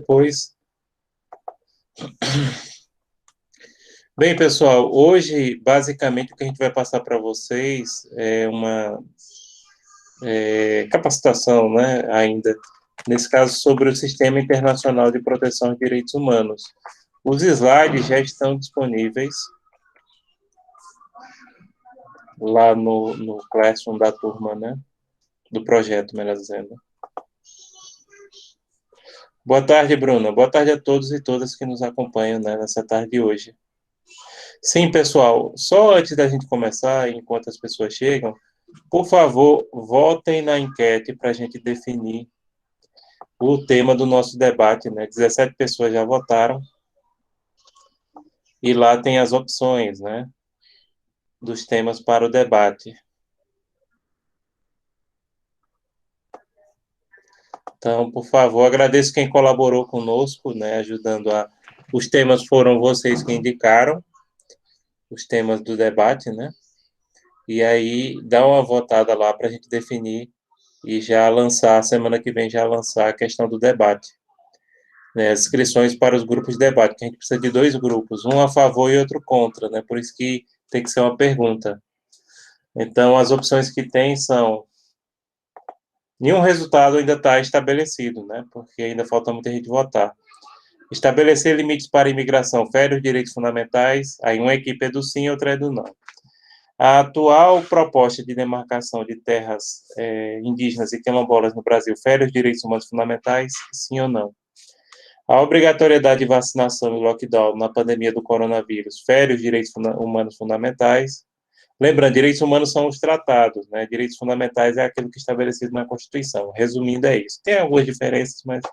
depois. Bem, pessoal, hoje, basicamente, o que a gente vai passar para vocês é uma capacitação, né, ainda, nesse caso, sobre o Sistema Internacional de Proteção aos Direitos Humanos. Os slides já estão disponíveis lá no Classroom da turma, né, do projeto, melhor dizendo. Boa tarde, Bruna. Boa tarde a todos e todas que nos acompanham, né, nessa tarde de hoje. Sim, pessoal, só antes da gente começar, enquanto as pessoas chegam, por favor, votem na enquete para a gente definir o tema do nosso debate, né? 17 pessoas já votaram e lá tem as opções, né, dos temas para o debate. Então, por favor, agradeço quem colaborou conosco, né, ajudando a... Os temas foram vocês que indicaram, os temas do debate, né? E aí, dá uma votada lá para a gente definir e já lançar, semana que vem, já lançar a questão do debate. Né, as inscrições para os grupos de debate, que a gente precisa de 2 grupos, um a favor e outro contra, né? Por isso que tem que ser uma pergunta. Então, as opções que tem são... Nenhum resultado ainda está estabelecido, né? Porque ainda falta muita gente votar. Estabelecer limites para a imigração, fere os direitos fundamentais, aí uma equipe é do sim, outra é do não. A atual proposta de demarcação de terras indígenas e quilombolas no Brasil fere os direitos humanos fundamentais, sim ou não? A obrigatoriedade de vacinação e lockdown na pandemia do coronavírus fere os direitos humanos fundamentais. Lembrando, direitos humanos são os tratados, né? Direitos fundamentais é aquilo que é estabelecido na Constituição. Resumindo, é isso. Tem algumas diferenças, mas,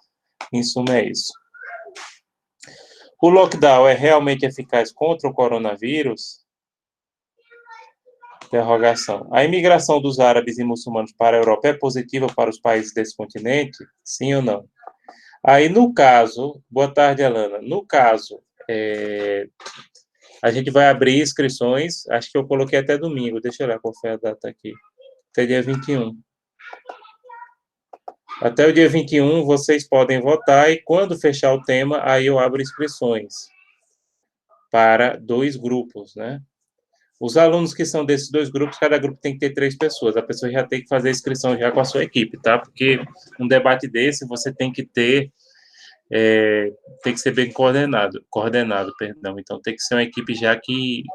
em suma, é isso. O lockdown é realmente eficaz contra o coronavírus? Interrogação. A imigração dos árabes e muçulmanos para a Europa é positiva para os países desse continente? Sim ou não? Aí, no caso... Boa tarde, Alana. No caso, a gente vai abrir inscrições, acho que eu coloquei até domingo, deixa eu olhar qual foi a data aqui. Até dia 21. Até o dia 21 vocês podem votar e quando fechar o tema, aí eu abro inscrições para 2 grupos, né? Os alunos que são desses 2 grupos, cada grupo tem que ter 3 pessoas. A pessoa já tem que fazer a inscrição já com a sua equipe, tá? Porque um debate desse você tem que ter, tem que ser bem coordenado, perdão. Então tem que ser uma equipe já que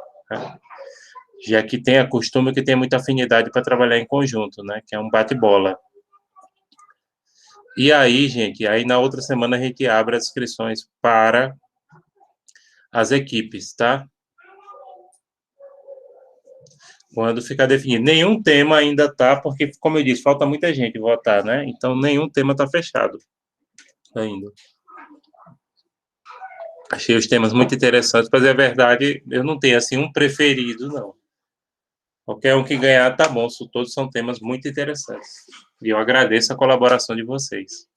tem a costume, que tem muita afinidade para trabalhar em conjunto, né? Que é um bate-bola. E aí, gente, aí na outra semana a gente abre as inscrições para as equipes, tá? Quando ficar definido. Nenhum tema ainda tá, porque, como eu disse, falta muita gente votar, né? Então, nenhum tema tá fechado ainda. Achei os temas muito interessantes, mas é verdade, eu não tenho, assim, um preferido, não. Qualquer um que ganhar tá bom, todos são temas muito interessantes. E eu agradeço a colaboração de vocês.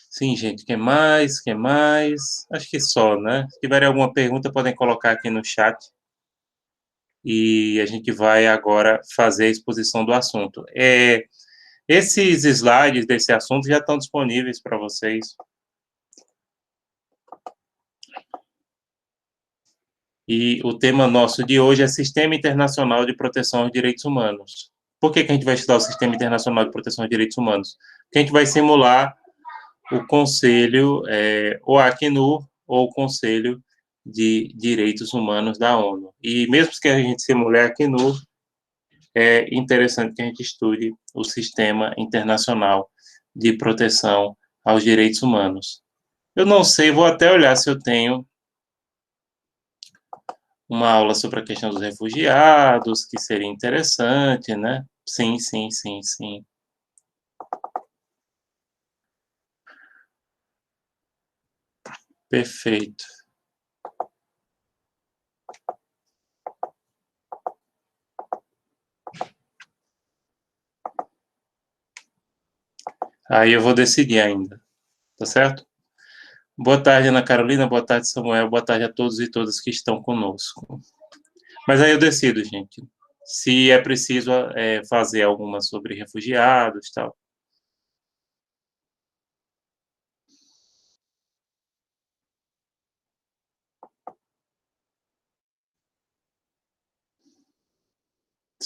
Sim, gente, que mais? Que mais? Acho que só, né? Se tiverem alguma pergunta, podem colocar aqui no chat. E a gente vai agora fazer a exposição do assunto. Esses slides desse assunto já estão disponíveis para vocês. E o tema nosso de hoje é Sistema Internacional de Proteção aos Direitos Humanos. Por que a gente vai estudar o Sistema Internacional de Proteção aos Direitos Humanos? Porque a gente vai simular o Conselho, o Acnur, ou o Conselho de Direitos Humanos da ONU. E mesmo que a gente simule a Acnur, é interessante que a gente estude o Sistema Internacional de Proteção aos Direitos Humanos. Eu não sei, vou até olhar se eu tenho uma aula sobre a questão dos refugiados, que seria interessante, né? Sim, sim, sim, sim. Perfeito. Aí eu vou decidir ainda, tá certo? Boa tarde, Ana Carolina, boa tarde, Samuel, boa tarde a todos e todas que estão conosco. Mas aí eu decido, gente, se é preciso fazer alguma sobre refugiados e tal.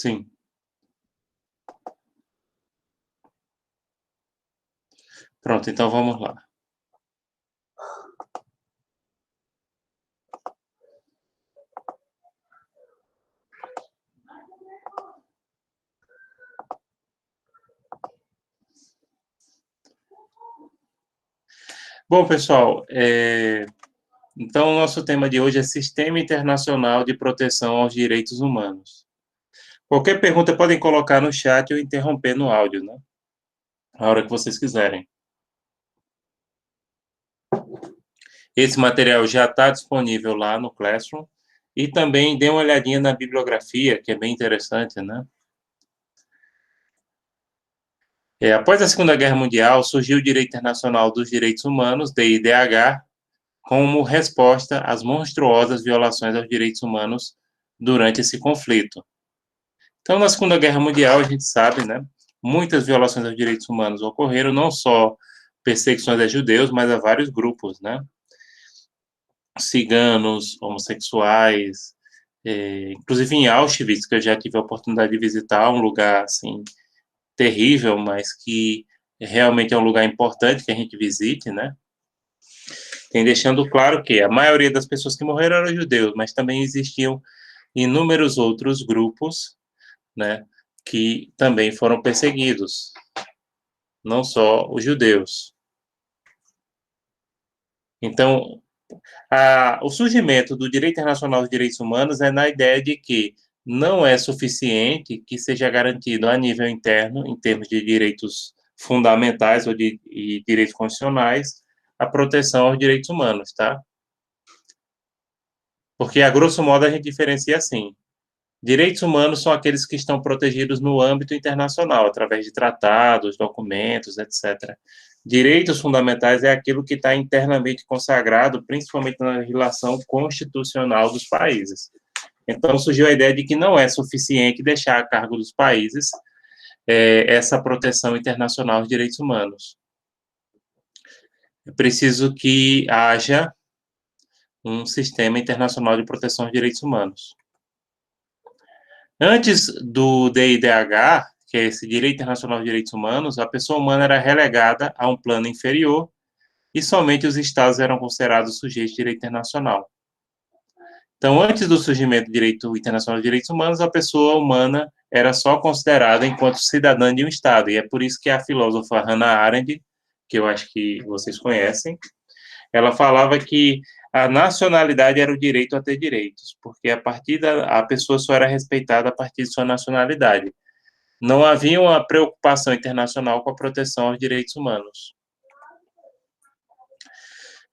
Sim. Pronto, então vamos lá. Bom, pessoal, então o nosso tema de hoje é Sistema Internacional de Proteção aos Direitos Humanos. Qualquer pergunta podem colocar no chat ou interromper no áudio, né? A hora que vocês quiserem. Esse material já está disponível lá no Classroom. E também dê uma olhadinha na bibliografia, que é bem interessante, né? Após a Segunda Guerra Mundial, surgiu o Direito Internacional dos Direitos Humanos, DIDH, como resposta às monstruosas violações aos direitos humanos durante esse conflito. Então, na Segunda Guerra Mundial, a gente sabe, né, muitas violações aos direitos humanos ocorreram, não só perseguições a judeus, mas a vários grupos, né? Ciganos, homossexuais, inclusive em Auschwitz, que eu já tive a oportunidade de visitar, um lugar, assim, terrível, mas que realmente é um lugar importante que a gente visite, né? Tem deixando claro que a maioria das pessoas que morreram eram judeus, mas também existiam inúmeros outros grupos, né, que também foram perseguidos, não só os judeus. Então, o surgimento do direito internacional dos direitos humanos é na ideia de que não é suficiente que seja garantido a nível interno, em termos de direitos fundamentais ou de direitos constitucionais, a proteção aos direitos humanos, tá? Porque, a grosso modo, a gente diferencia assim. Direitos humanos são aqueles que estão protegidos no âmbito internacional, através de tratados, documentos, etc. Direitos fundamentais é aquilo que está internamente consagrado, principalmente na legislação constitucional dos países. Então, surgiu a ideia de que não é suficiente deixar a cargo dos países essa proteção internacional aos direitos humanos. É preciso que haja um sistema internacional de proteção aos direitos humanos. Antes do DIDH, que é esse Direito Internacional de Direitos Humanos, a pessoa humana era relegada a um plano inferior e somente os estados eram considerados sujeitos de direito internacional. Então, antes do surgimento do Direito Internacional de Direitos Humanos, a pessoa humana era só considerada enquanto cidadã de um estado, e é por isso que a filósofa Hannah Arendt, que eu acho que vocês conhecem, ela falava que a nacionalidade era o direito a ter direitos, porque a pessoa só era respeitada a partir de sua nacionalidade. Não havia uma preocupação internacional com a proteção aos direitos humanos.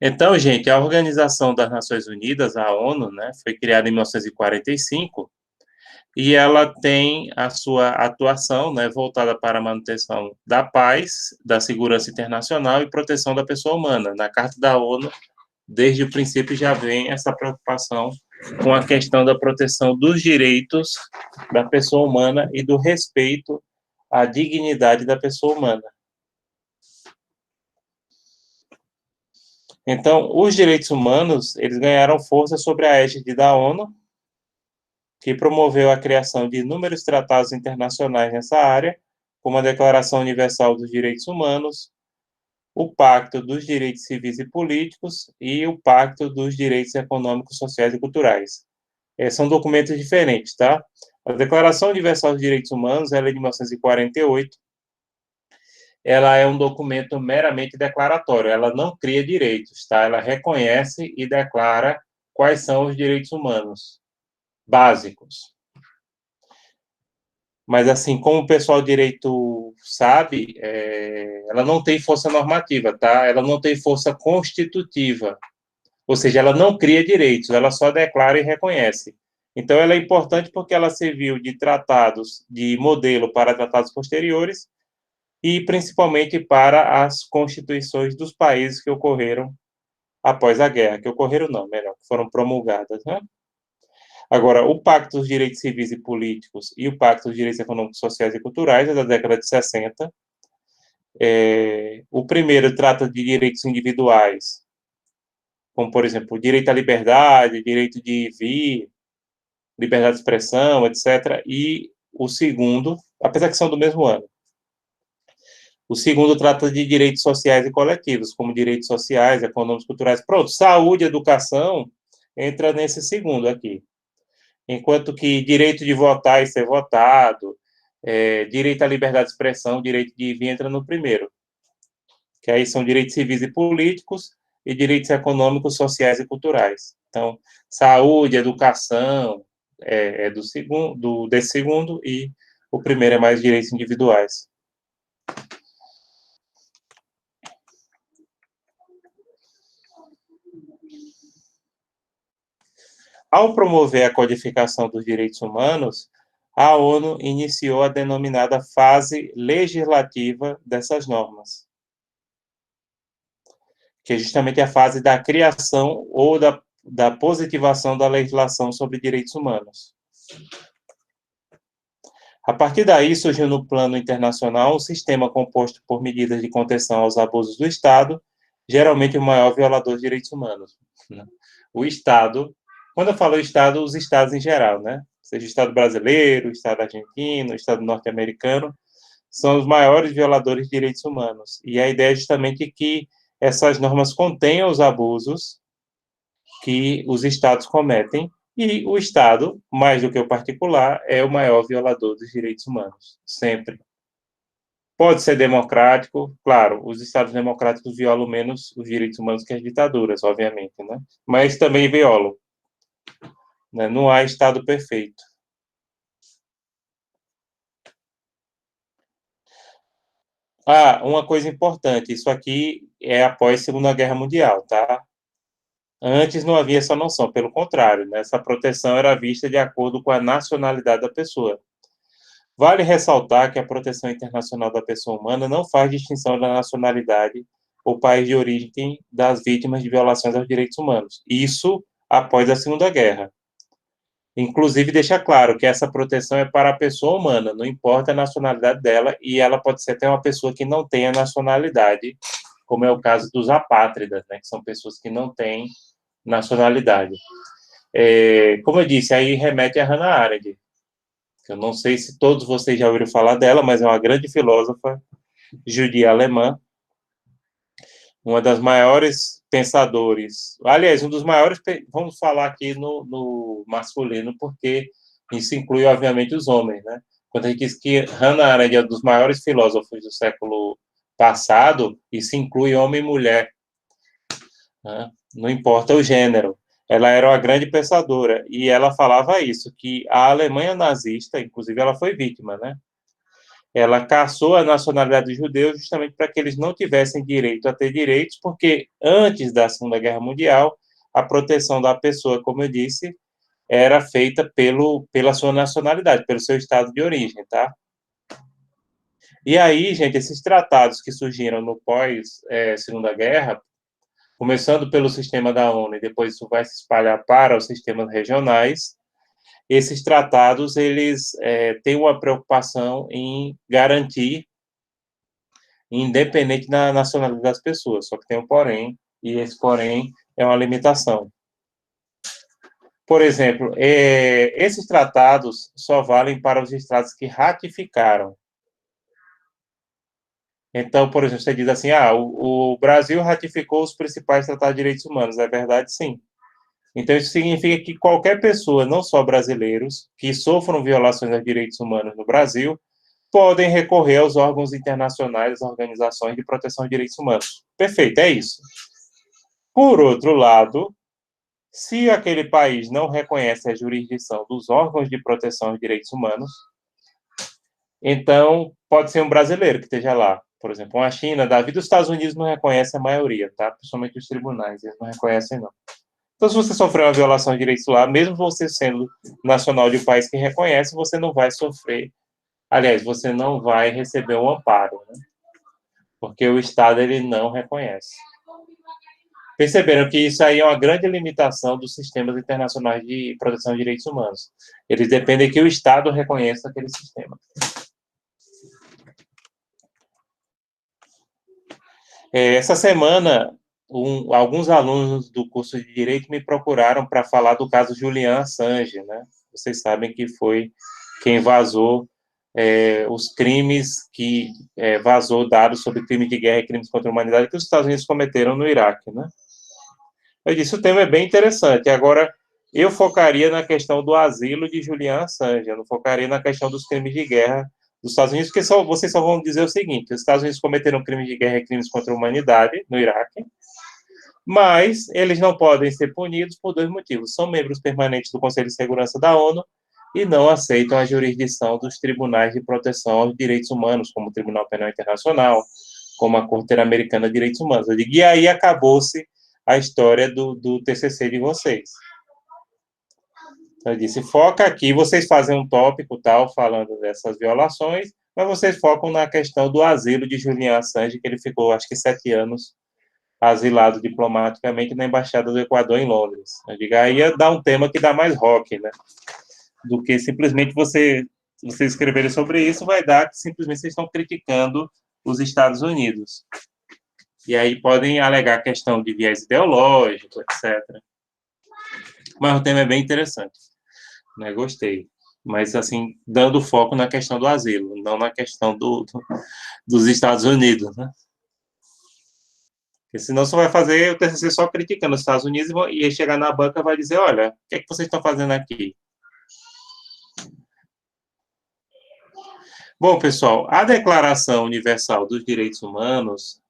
Então, gente, a Organização das Nações Unidas, a ONU, né, foi criada em 1945 e ela tem a sua atuação, né, voltada para a manutenção da paz, da segurança internacional e proteção da pessoa humana. Na Carta da ONU, desde o princípio já vem essa preocupação com a questão da proteção dos direitos da pessoa humana e do respeito à dignidade da pessoa humana. Então, os direitos humanos, eles ganharam força sobre a égide da ONU, que promoveu a criação de inúmeros tratados internacionais nessa área, como a Declaração Universal dos Direitos Humanos, o Pacto dos Direitos Civis e Políticos e o Pacto dos Direitos Econômicos, Sociais e Culturais. São documentos diferentes, tá? A Declaração Universal dos Direitos Humanos, ela é de 1948, ela é um documento meramente declaratório, ela não cria direitos, tá? Ela reconhece e declara quais são os direitos humanos básicos. Mas, assim, como o pessoal de direito sabe, ela não tem força normativa, tá? Ela não tem força constitutiva, ou seja, ela não cria direitos, ela só declara e reconhece. Então, ela é importante porque ela serviu de tratados, de modelo para tratados posteriores, e principalmente para as constituições dos países que ocorreram após a guerra, que ocorreram não, melhor, que foram promulgadas, né? Agora, o Pacto dos Direitos Civis e Políticos e o Pacto dos Direitos Econômicos, Sociais e Culturais é da década de 60. O primeiro trata de direitos individuais, como, por exemplo, direito à liberdade, direito de vir, liberdade de expressão, etc. E o segundo, apesar que são do mesmo ano. O segundo trata de direitos sociais e coletivos, como direitos sociais, econômicos, culturais. Pronto, saúde e educação entra nesse segundo aqui. Enquanto que direito de votar e ser votado, direito à liberdade de expressão, direito de vir entra no primeiro. Que aí são direitos civis e políticos e direitos econômicos, sociais e culturais. Então, saúde, educação do segundo, desse segundo, e o primeiro é mais direitos individuais. Ao promover a codificação dos direitos humanos, a ONU iniciou a denominada fase legislativa dessas normas, que é justamente a fase da criação ou da positivação da legislação sobre direitos humanos. A partir daí, surgiu no plano internacional um sistema composto por medidas de contenção aos abusos do Estado, geralmente o maior violador de direitos humanos. O Estado, quando eu falo Estado, os Estados em geral, né? Seja o Estado brasileiro, o Estado argentino, o Estado norte-americano, são os maiores violadores de direitos humanos. E a ideia é justamente que essas normas contenham os abusos que os Estados cometem, e o Estado, mais do que o particular, é o maior violador dos direitos humanos, sempre. Pode ser democrático, claro, os Estados democráticos violam menos os direitos humanos que as ditaduras, obviamente, né? Mas também violam. Né? Não há Estado perfeito. Uma coisa importante, isso aqui é após a Segunda Guerra Mundial, tá? Antes não havia essa noção, pelo contrário, né? Essa proteção era vista de acordo com a nacionalidade da pessoa. Vale ressaltar que a proteção internacional da pessoa humana não faz distinção da nacionalidade ou país de origem das vítimas de violações aos direitos humanos. Isso após a Segunda Guerra. Inclusive, deixa claro que essa proteção é para a pessoa humana, não importa a nacionalidade dela, e ela pode ser até uma pessoa que não tenha nacionalidade, como é o caso dos apátridas, né, que são pessoas que não têm nacionalidade. Como eu disse, aí remete a Hannah Arendt, que eu não sei se todos vocês já ouviram falar dela, mas é uma grande filósofa judia alemã, uma das maiores pensadores, aliás, um dos maiores, vamos falar aqui no masculino, porque isso inclui, obviamente, os homens, né? Quando a gente diz que Hannah Arendt é um dos maiores filósofos do século passado, isso inclui homem e mulher, né? Não importa o gênero. Ela era uma grande pensadora, e ela falava isso, que a Alemanha nazista, inclusive ela foi vítima, né? Ela cassou a nacionalidade dos judeus justamente para que eles não tivessem direito a ter direitos, porque antes da Segunda Guerra Mundial, a proteção da pessoa, como eu disse, era feita pela sua nacionalidade, pelo seu estado de origem, tá? E aí, gente, esses tratados que surgiram no pós-Segunda Guerra, começando pelo sistema da ONU e depois isso vai se espalhar para os sistemas regionais, esses tratados, eles têm uma preocupação em garantir independente da nacionalidade das pessoas, só que tem um porém, e esse porém é uma limitação. Por exemplo, esses tratados só valem para os estados que ratificaram. Então, por exemplo, você diz assim, o Brasil ratificou os principais tratados de direitos humanos. É verdade, sim. Então, isso significa que qualquer pessoa, não só brasileiros, que sofram violações dos direitos humanos no Brasil, podem recorrer aos órgãos internacionais, às organizações de proteção de direitos humanos. Perfeito, é isso. Por outro lado, se aquele país não reconhece a jurisdição dos órgãos de proteção de direitos humanos, então pode ser um brasileiro que esteja lá. Por exemplo, a China, da vida, os Estados Unidos não reconhecem a maioria, tá? Principalmente os tribunais, eles não reconhecem, não. Então, se você sofrer uma violação de direitos lá, mesmo você sendo nacional de um país que reconhece, você não vai sofrer. Aliás, você não vai receber um amparo, né? Porque o Estado ele não reconhece. Perceberam que isso aí é uma grande limitação dos sistemas internacionais de proteção de direitos humanos. Eles dependem que o Estado reconheça aquele sistema. Essa semana, alguns alunos do curso de Direito me procuraram para falar do caso Julian Assange, né? Vocês sabem que foi quem vazou os crimes que vazou dados sobre crimes de guerra e crimes contra a humanidade que os Estados Unidos cometeram no Iraque, né? Eu disse, o tema é bem interessante. Agora, eu focaria na questão do asilo de Julian Assange, eu não focaria na questão dos crimes de guerra dos Estados Unidos, porque vocês só vão dizer o seguinte, os Estados Unidos cometeram crimes de guerra e crimes contra a humanidade no Iraque, mas eles não podem ser punidos por dois motivos. São membros permanentes do Conselho de Segurança da ONU e não aceitam a jurisdição dos tribunais de proteção aos direitos humanos, como o Tribunal Penal Internacional, como a Corte Interamericana de Direitos Humanos. Eu digo, e aí acabou-se a história do TCC de vocês. Então, eu disse, foca aqui, vocês fazem um tópico tal, falando dessas violações, mas vocês focam na questão do asilo de Julian Assange, que ele ficou, acho que 7 anos asilado diplomaticamente na Embaixada do Equador em Londres. Eu digo, aí dá um tema que dá mais rock, né? Do que simplesmente você escrever sobre isso, vai dar que simplesmente vocês estão criticando os Estados Unidos. E aí podem alegar questão de viés ideológico, etc. Mas o tema é bem interessante. Né? Gostei. Mas, assim, dando foco na questão do asilo, não na questão dos Estados Unidos, né? Porque senão você vai fazer o TCC só criticando os Estados Unidos e chegar na banca e vai dizer, olha, o que é que vocês estão fazendo aqui? Bom, pessoal, a Declaração Universal dos Direitos Humanos,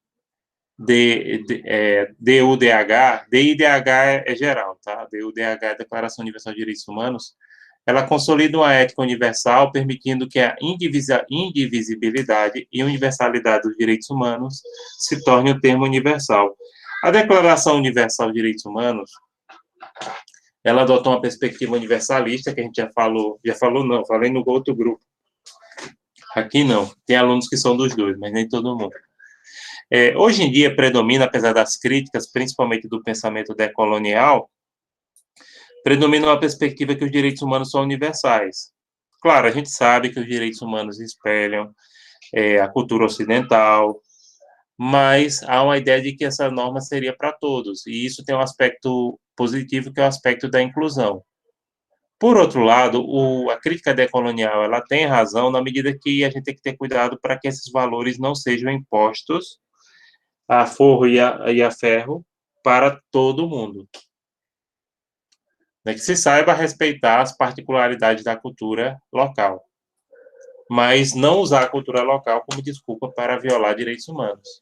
DUDH, DIDH é geral, tá? DUDH é a Declaração Universal de Direitos Humanos, ela consolida uma ética universal, permitindo que a indivisibilidade e universalidade dos direitos humanos se torne um termo universal. A Declaração Universal de Direitos Humanos, ela adotou uma perspectiva universalista, que a gente já falou não, falei no outro grupo. Aqui não, tem alunos que são dos dois, mas nem todo mundo. Hoje em dia predomina, apesar das críticas, principalmente do pensamento decolonial, predomina uma perspectiva que os direitos humanos são universais. Claro, a gente sabe que os direitos humanos espelham a cultura ocidental, mas há uma ideia de que essa norma seria para todos, e isso tem um aspecto positivo, que é o aspecto da inclusão. Por outro lado, a crítica decolonial, ela tem razão na medida que a gente tem que ter cuidado para que esses valores não sejam impostos a forro e a ferro para todo mundo. Que se saiba respeitar as particularidades da cultura local, mas não usar a cultura local como desculpa para violar direitos humanos.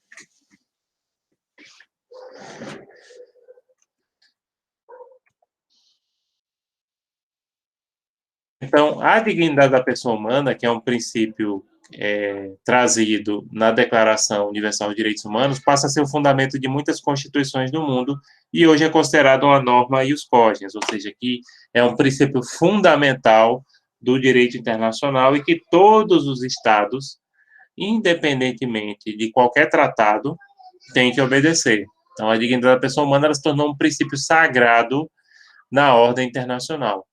Então, a dignidade da pessoa humana, que é um princípio trazido na Declaração Universal de Direitos Humanos, passa a ser o fundamento de muitas constituições do mundo e hoje é considerado uma norma ius cogens, ou seja, que é um princípio fundamental do direito internacional e que todos os estados, independentemente de qualquer tratado, têm que obedecer. Então, a dignidade da pessoa humana ela se tornou um princípio sagrado na ordem internacional.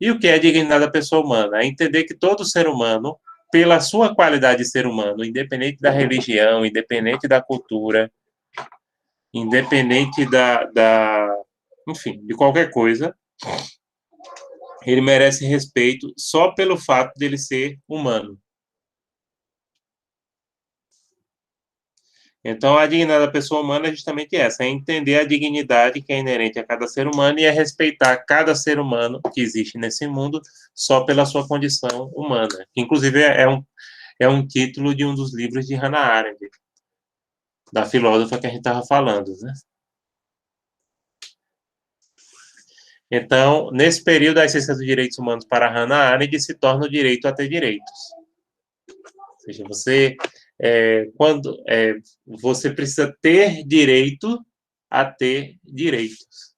E o que é a dignidade da pessoa humana? É entender que todo ser humano, pela sua qualidade de ser humano, independente da religião, independente da cultura, independente enfim, de qualquer coisa, ele merece respeito só pelo fato de ele ser humano. Então, a dignidade da pessoa humana é justamente essa, é entender a dignidade que é inerente a cada ser humano e é respeitar cada ser humano que existe nesse mundo só pela sua condição humana. Que, inclusive, é um título de um dos livros de Hannah Arendt, da filósofa que a gente estava falando, né? Então, nesse período, a essência dos direitos humanos para Hannah Arendt se torna o direito a ter direitos. Ou seja, você precisa ter direito a ter direitos.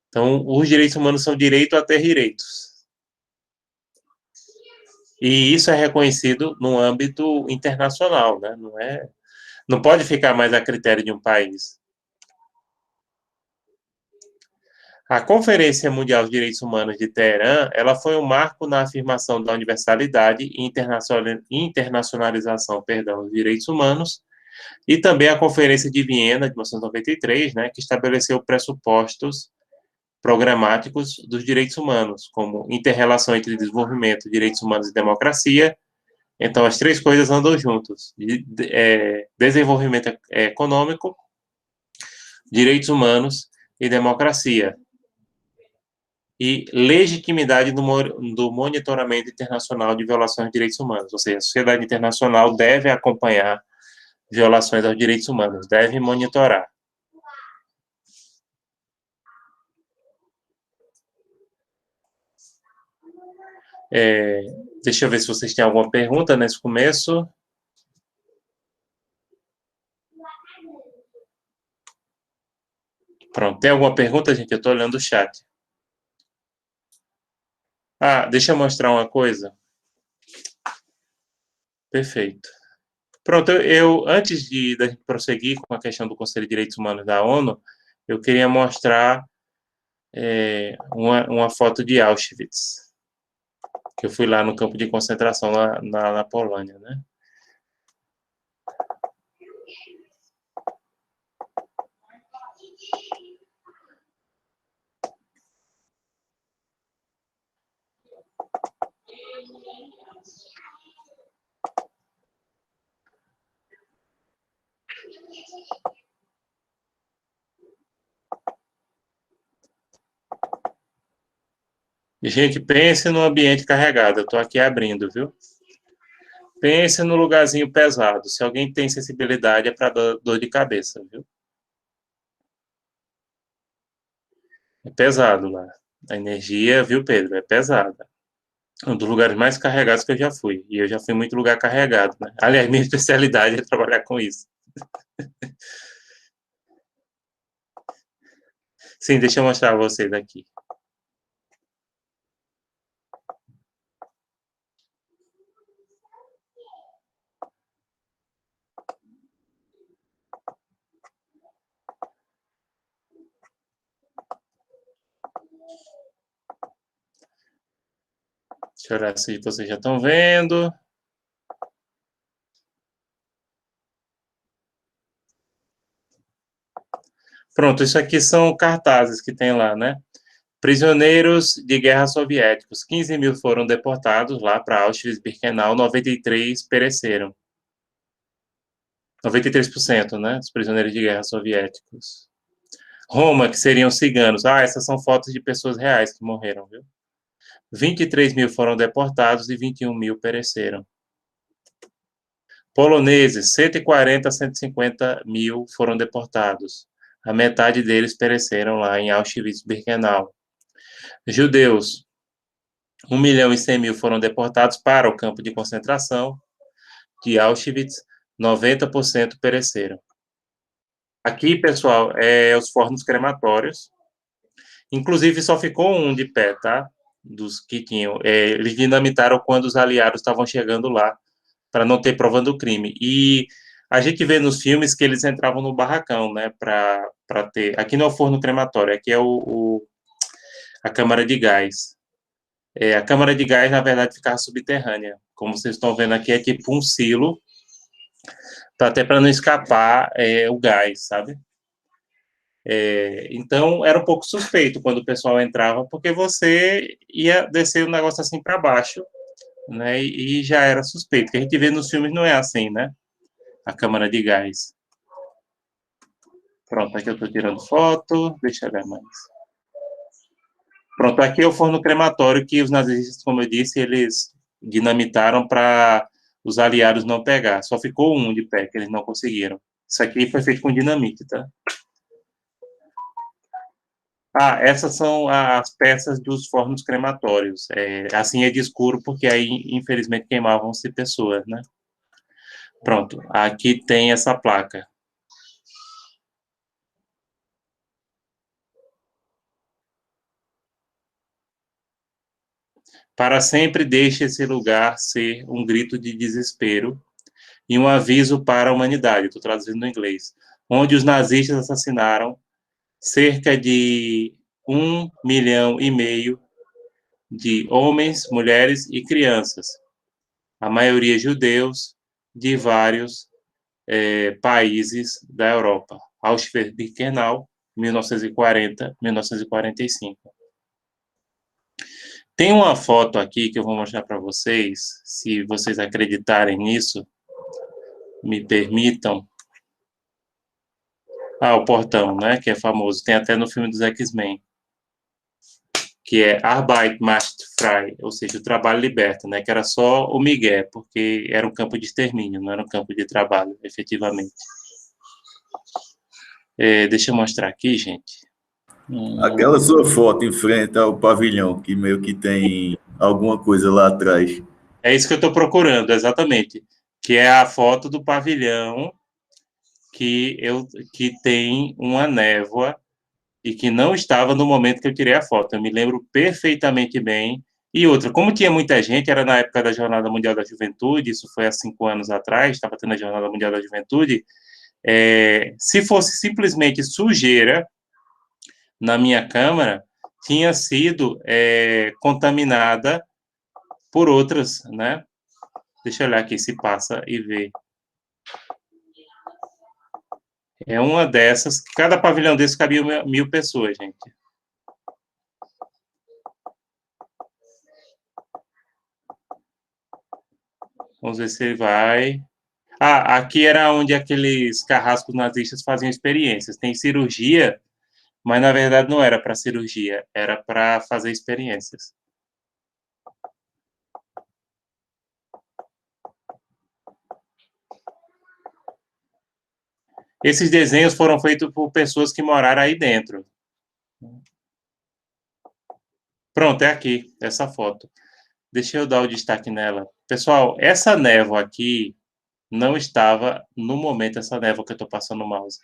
Então, os direitos humanos são direito a ter direitos. E isso é reconhecido no âmbito internacional, né? Não pode ficar mais a critério de um país. A Conferência Mundial dos Direitos Humanos de Teherã, ela foi um marco na afirmação da universalidade e internacionalização, dos direitos humanos, e também a Conferência de Viena, de 1993, né, que estabeleceu pressupostos programáticos dos direitos humanos, como inter-relação entre desenvolvimento, direitos humanos e democracia. Então, as três coisas andam juntos: desenvolvimento econômico, direitos humanos e democracia. E legitimidade do monitoramento internacional de violações de direitos humanos. Ou seja, a sociedade internacional deve acompanhar violações aos direitos humanos, deve monitorar. Deixa eu ver se vocês têm alguma pergunta nesse começo. Pronto, tem alguma pergunta, gente? Eu estou olhando o chat. Deixa eu mostrar uma coisa. Perfeito. Pronto, antes da gente prosseguir com a questão do Conselho de Direitos Humanos da ONU, eu queria mostrar uma foto de Auschwitz, que eu fui lá no campo de concentração na Polônia, né? Gente, pense no ambiente carregado. Eu estou aqui abrindo, viu? Pense no lugarzinho pesado. Se alguém tem sensibilidade, é para dor de cabeça, viu? É pesado lá. A energia, viu, Pedro? É pesada. Um dos lugares mais carregados que eu já fui. E eu já fui em muito lugar carregado, né? Aliás, minha especialidade é trabalhar com isso. Sim, deixa eu mostrar a vocês aqui. Deixa eu olhar se vocês já estão vendo. Pronto, isso aqui são cartazes que tem lá, né? Prisioneiros de guerra soviéticos. 15 mil foram deportados lá para Auschwitz-Birkenau, 93 pereceram. 93%, né? Dos prisioneiros de guerra soviéticos. Roma, que seriam ciganos. Essas são fotos de pessoas reais que morreram, viu? 23 mil foram deportados e 21 mil pereceram. Poloneses, 140 a 150 mil foram deportados. A metade deles pereceram lá em Auschwitz-Birkenau. Judeus, 1 milhão e 100 mil foram deportados para o campo de concentração de Auschwitz, 90% pereceram. Aqui, pessoal, os fornos crematórios. Inclusive, só ficou um de pé, tá? Dos que tinham. Eles dinamitaram quando os aliados estavam chegando lá, para não ter prova do crime. E a gente vê nos filmes que eles entravam no barracão, né? Para ter. Aqui não é o forno crematório, aqui é a câmara de gás. A câmara de gás, na verdade, ficava subterrânea. Como vocês estão vendo aqui, é tipo um silo, até para não escapar o gás, sabe? Então, era um pouco suspeito quando o pessoal entrava, porque você ia descer o negócio assim para baixo, né? E já era suspeito. O que a gente vê nos filmes não é assim, né? A câmara de gás. Pronto, aqui eu estou tirando foto. Deixa eu ver mais. Pronto, aqui é o forno crematório que os nazistas, como eu disse, eles dinamitaram para os aliados não pegar. Só ficou um de pé, que eles não conseguiram. Isso aqui foi feito com dinamite, tá? Essas são as peças dos fornos crematórios. Assim é de escuro, porque aí, infelizmente, queimavam-se pessoas, né? Pronto, aqui tem essa placa. Para sempre deixe esse lugar ser um grito de desespero e um aviso para a humanidade, estou traduzindo no inglês, onde os nazistas assassinaram cerca de 1,5 milhão de homens, mulheres e crianças, a maioria judeus de vários países da Europa. Auschwitz-Birkenau 1940, 1945. Tem uma foto aqui que eu vou mostrar para vocês, se vocês acreditarem nisso, me permitam. Ah, o portão, né, que é famoso, tem até no filme dos X-Men, que é Arbeit macht frei, ou seja, o trabalho liberta, né, que era só o migué, porque era um campo de extermínio, não era um campo de trabalho, efetivamente. Deixa eu mostrar aqui, gente. Aquela sua foto em frente ao pavilhão, que meio que tem alguma coisa lá atrás. É isso que eu estou procurando, exatamente, que é a foto do pavilhão que tem uma névoa e que não estava no momento que eu tirei a foto. Eu me lembro perfeitamente bem. E outra, como tinha muita gente, era na época da Jornada Mundial da Juventude, isso foi há 5 anos atrás, estava tendo a Jornada Mundial da Juventude. Se fosse simplesmente sujeira na minha câmera, tinha sido contaminada por outras, né? Deixa eu olhar aqui se passa e ver. É uma dessas, cada pavilhão desse cabia 1.000 pessoas, gente. Vamos ver se ele vai. Ah, aqui era onde aqueles carrascos nazistas faziam experiências. Tem cirurgia, mas na verdade não era para cirurgia, era para fazer experiências. Esses desenhos foram feitos por pessoas que moraram aí dentro. Pronto, é aqui, essa foto. Deixa eu dar o destaque nela. Pessoal, essa névoa aqui não estava no momento, essa névoa que eu estou passando o mouse,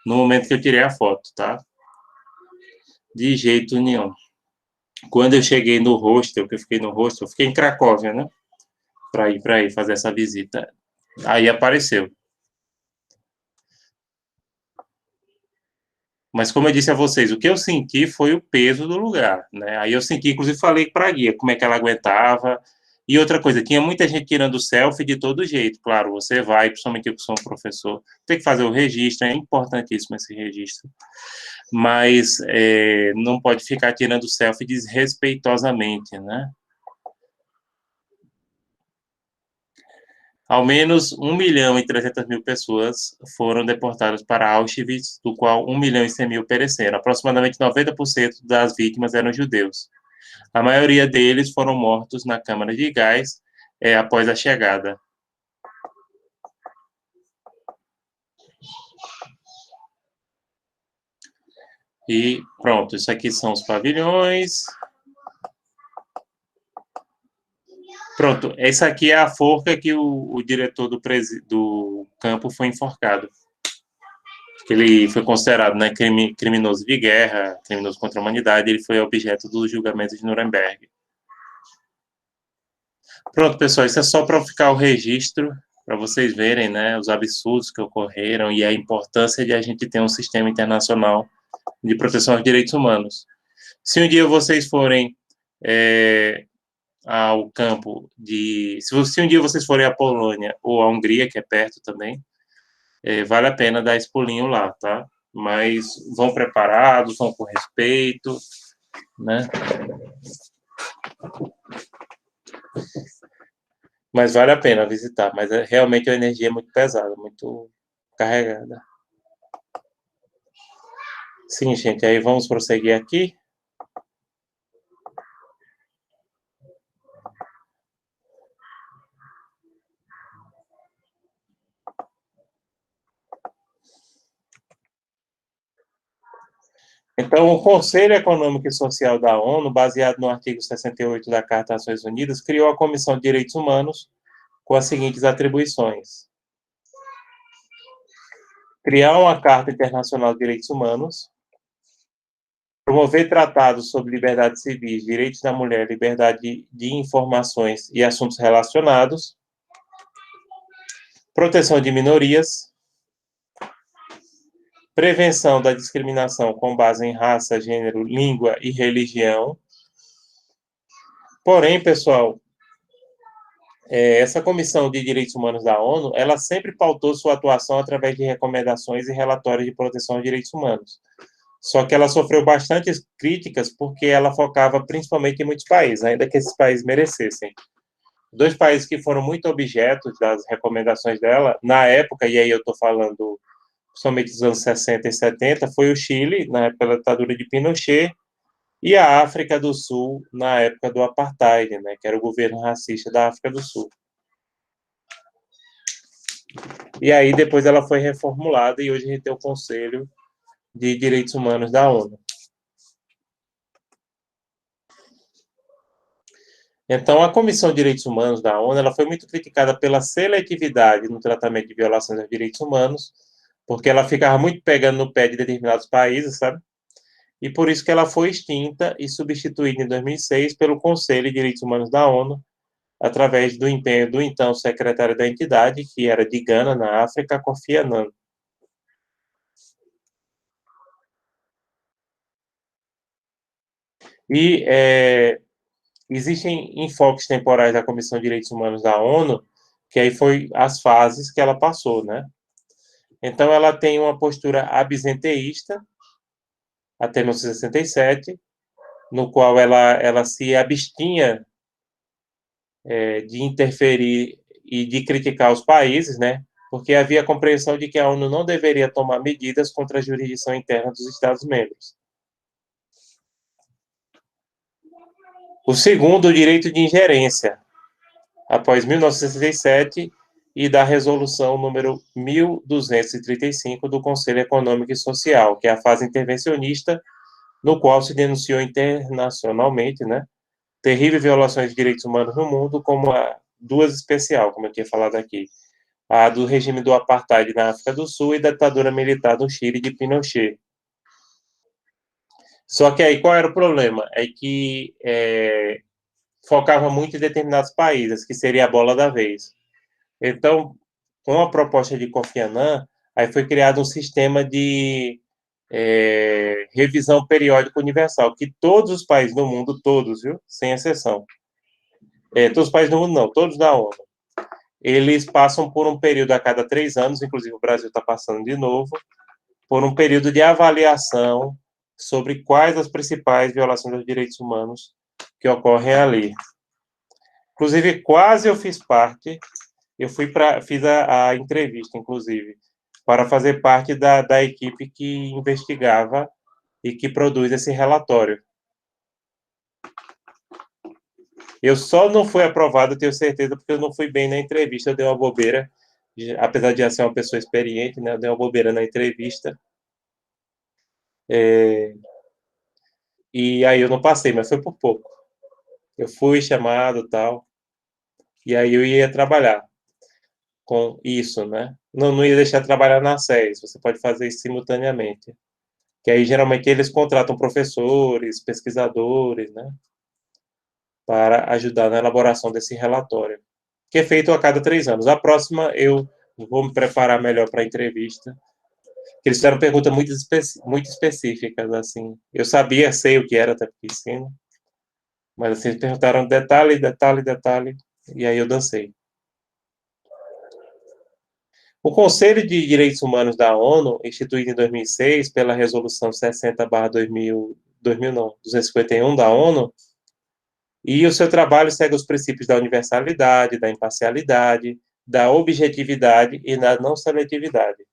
no momento que eu tirei a foto, tá? De jeito nenhum. Quando eu cheguei no hostel, que eu fiquei no hostel, eu fiquei em Cracóvia, né? Para ir fazer essa visita. Aí apareceu. Mas como eu disse a vocês, o que eu senti foi o peso do lugar, né? Aí eu senti, inclusive falei para a guia como é que ela aguentava. E outra coisa, tinha muita gente tirando selfie de todo jeito. Claro, você vai, principalmente eu que sou um professor, tem que fazer o registro, é importantíssimo esse registro. Mas não pode ficar tirando selfie desrespeitosamente, né? Ao menos 1.300.000 pessoas foram deportadas para Auschwitz, do qual 1.100.000 pereceram. Aproximadamente 90% das vítimas eram judeus. A maioria deles foram mortos na câmara de gás após a chegada. E pronto, isso aqui são os pavilhões. Pronto, essa aqui é a forca que o diretor do campo foi enforcado. Ele foi considerado, né, criminoso de guerra, criminoso contra a humanidade, ele foi objeto do julgamento de Nuremberg. Pronto, pessoal, isso é só para ficar o registro, para vocês verem, né, os absurdos que ocorreram e a importância de a gente ter um sistema internacional de proteção aos direitos humanos. Se um dia vocês forem ao campo se um dia vocês forem à Polônia ou à Hungria, que é perto também, vale a pena dar esse pulinho lá, tá? Mas vão preparados, vão com respeito, né? Mas vale a pena visitar, mas realmente a energia é muito pesada, muito carregada. Sim, gente, aí vamos prosseguir aqui. Então, o Conselho Econômico e Social da ONU, baseado no artigo 68 da Carta das Nações Unidas, criou a Comissão de Direitos Humanos com as seguintes atribuições: criar uma Carta Internacional de Direitos Humanos, promover tratados sobre liberdades civis, direitos da mulher, liberdade de informações e assuntos relacionados, proteção de minorias, prevenção da discriminação com base em raça, gênero, língua e religião. Porém, pessoal, essa Comissão de Direitos Humanos da ONU, ela sempre pautou sua atuação através de recomendações e relatórios de proteção aos direitos humanos. Só que ela sofreu bastantes críticas porque ela focava principalmente em muitos países, ainda que esses países merecessem. Dois países que foram muito objetos das recomendações dela, na época, e aí eu estou falando somente dos anos 60 e 70, foi o Chile, na época da ditadura de Pinochet, e a África do Sul, na época do Apartheid, né, que era o governo racista da África do Sul. E aí depois ela foi reformulada e hoje a gente tem o Conselho de Direitos Humanos da ONU. Então, a Comissão de Direitos Humanos da ONU ela foi muito criticada pela seletividade no tratamento de violações aos direitos humanos, porque ela ficava muito pegando no pé de determinados países, sabe? E por isso que ela foi extinta e substituída em 2006 pelo Conselho de Direitos Humanos da ONU, através do empenho do então secretário da entidade, que era de Gana, na África, Kofi Annan. E existem enfoques temporais da Comissão de Direitos Humanos da ONU, que aí foi as fases que ela passou, né? Então, ela tem uma postura absenteísta, até 1967, no qual ela se abstinha de interferir e de criticar os países, né? Porque havia a compreensão de que a ONU não deveria tomar medidas contra a jurisdição interna dos Estados-membros. O segundo, o direito de ingerência, após 1967 e da resolução número 1235 do Conselho Econômico e Social, que é a fase intervencionista, no qual se denunciou internacionalmente, né, terríveis violações de direitos humanos no mundo, como a duas especial, como eu tinha falado aqui, a do regime do apartheid na África do Sul e da ditadura militar no Chile de Pinochet. Só que aí qual era o problema? É que focava muito em determinados países, que seria a bola da vez. Então, com a proposta de Kofi Annan, aí foi criado um sistema de revisão periódica universal, que todos os países do mundo, todos, viu, sem exceção, todos os países do mundo não, todos da ONU, eles passam por um período a cada 3 anos, inclusive o Brasil está passando de novo, por um período de avaliação sobre quais as principais violações dos direitos humanos que ocorrem ali. Inclusive, quase eu fiz parte, fiz a entrevista, inclusive, para fazer parte da equipe que investigava e que produz esse relatório. Eu só não fui aprovado, tenho certeza, porque eu não fui bem na entrevista, eu dei uma bobeira, apesar de já ser uma pessoa experiente, né, eu dei uma bobeira na entrevista. E aí eu não passei, mas foi por pouco. Eu fui chamado e tal, e aí eu ia trabalhar com isso, né? Não ia deixar de trabalhar na SES, você pode fazer isso simultaneamente. Que aí, geralmente, eles contratam professores, pesquisadores, né? Para ajudar na elaboração desse relatório, que é feito a cada 3 anos. A próxima, eu vou me preparar melhor para a entrevista, eles fizeram perguntas muito específicas, assim. Eu sabia, sei o que era, até porque ensino, mas, assim, eles perguntaram detalhe, detalhe, detalhe, e aí eu dancei. O Conselho de Direitos Humanos da ONU, instituído em 2006 pela Resolução 60/2000 não, 251 da ONU, e o seu trabalho segue os princípios da universalidade, da imparcialidade, da objetividade e da não seletividade.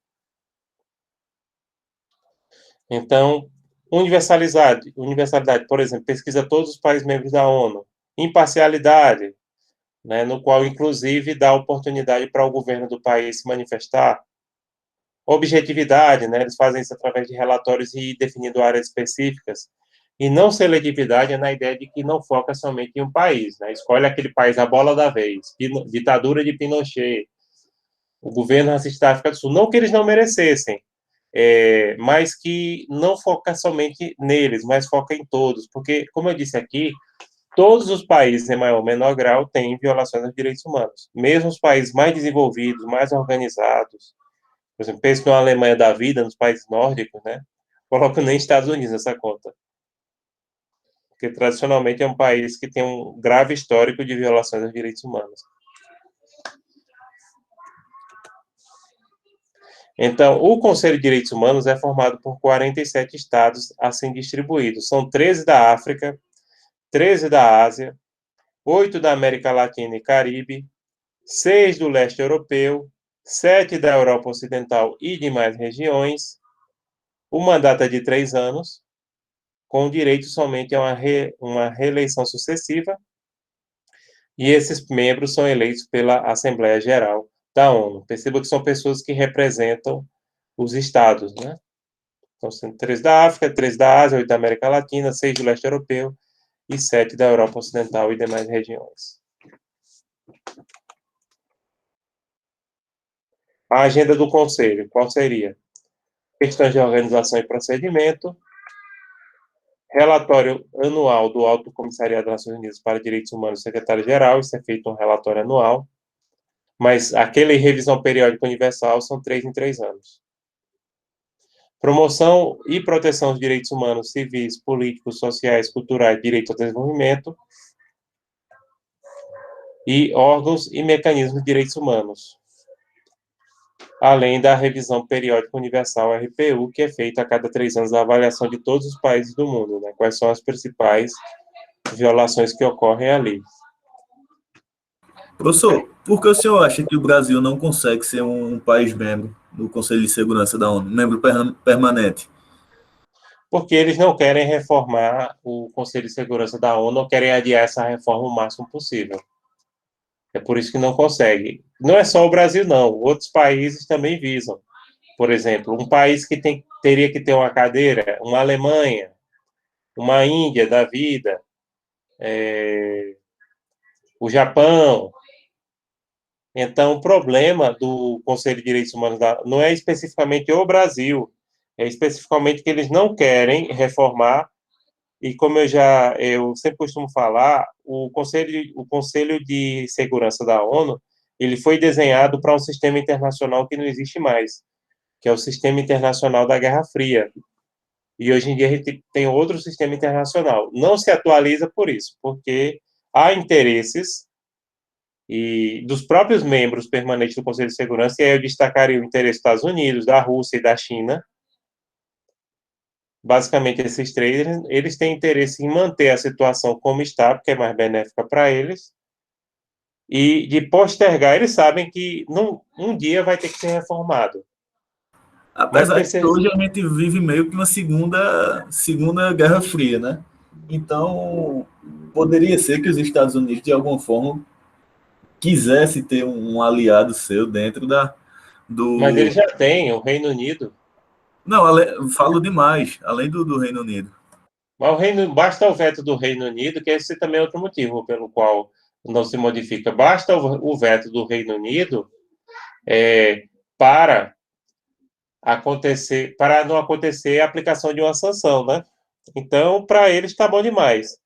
Então, universalidade, por exemplo, pesquisa todos os países membros da ONU. Imparcialidade, né, no qual, inclusive, dá oportunidade para o governo do país se manifestar. Objetividade, né, eles fazem isso através de relatórios e definindo áreas específicas. E não seletividade é na ideia de que não foca somente em um país, né? Escolhe aquele país, a bola da vez, ditadura de Pinochet, o governo racista da África do Sul. Não que eles não merecessem, mas que não foca somente neles, mas foca em todos. Porque, como eu disse aqui, todos os países, em maior ou menor grau, têm violações aos direitos humanos. Mesmo os países mais desenvolvidos, mais organizados, por exemplo, pense numa Alemanha da vida, nos países nórdicos, né? Coloco nem Estados Unidos nessa conta. Porque tradicionalmente é um país que tem um grave histórico de violações aos direitos humanos. Então, o Conselho de Direitos Humanos é formado por 47 estados assim distribuídos. São 13 da África, 13 da Ásia, 8 da América Latina e Caribe, 6 do leste europeu, 7 da Europa Ocidental e demais regiões. O mandato é de 3 anos, com direito somente a uma reeleição sucessiva, e esses membros são eleitos pela Assembleia Geral da ONU. Perceba que são pessoas que representam os estados, né? Então, são 3 da África, 3 da Ásia, 8 da América Latina, 6 do leste europeu e 7 da Europa Ocidental e demais regiões. A agenda do Conselho, qual seria? Questões de organização e procedimento, relatório anual do Alto Comissariado das Nações Unidas para Direitos Humanos, secretário-geral, isso é feito um relatório anual, mas aquele revisão periódica universal são 3 em 3 anos. Promoção e proteção dos direitos humanos, civis, políticos, sociais, culturais, direito ao desenvolvimento, e órgãos e mecanismos de direitos humanos, além da revisão periódica universal, RPU, que é feita a cada 3 anos a avaliação de todos os países do mundo, né? Quais são as principais violações que ocorrem ali. Professor, por que o senhor acha que o Brasil não consegue ser um país membro do Conselho de Segurança da ONU, membro permanente? Porque eles não querem reformar o Conselho de Segurança da ONU, ou querem adiar essa reforma o máximo possível. É por isso que não consegue. Não é só o Brasil, não. Outros países também visam. Por exemplo, um país que teria que ter uma cadeira, uma Alemanha, uma Índia da vida, o Japão. Então, o problema do Conselho de Direitos Humanos não é especificamente o Brasil, é especificamente que eles não querem reformar. E como eu sempre costumo falar, o Conselho de Segurança da ONU, ele foi desenhado para um sistema internacional que não existe mais, que é o Sistema Internacional da Guerra Fria. E hoje em dia a gente tem outro sistema internacional. Não se atualiza por isso, porque há interesses e dos próprios membros permanentes do Conselho de Segurança, e aí eu destacaria o interesse dos Estados Unidos, da Rússia e da China. Basicamente, esses três, eles têm interesse em manter a situação como está, porque é mais benéfica para eles, e de postergar, eles sabem que um dia vai ter que ser reformado. Mas Apesar de que hoje a gente vive meio que uma segunda Guerra Fria, né? Então, poderia ser que os Estados Unidos, de alguma forma, quisesse ter um aliado seu dentro mas ele do. já tem o Reino Unido. Não, falo demais, além do Reino Unido. Mas basta o veto do Reino Unido, que esse também é outro motivo pelo qual não se modifica. Basta o veto do Reino Unido para para não acontecer a aplicação de uma sanção, né? Então, para eles está bom demais.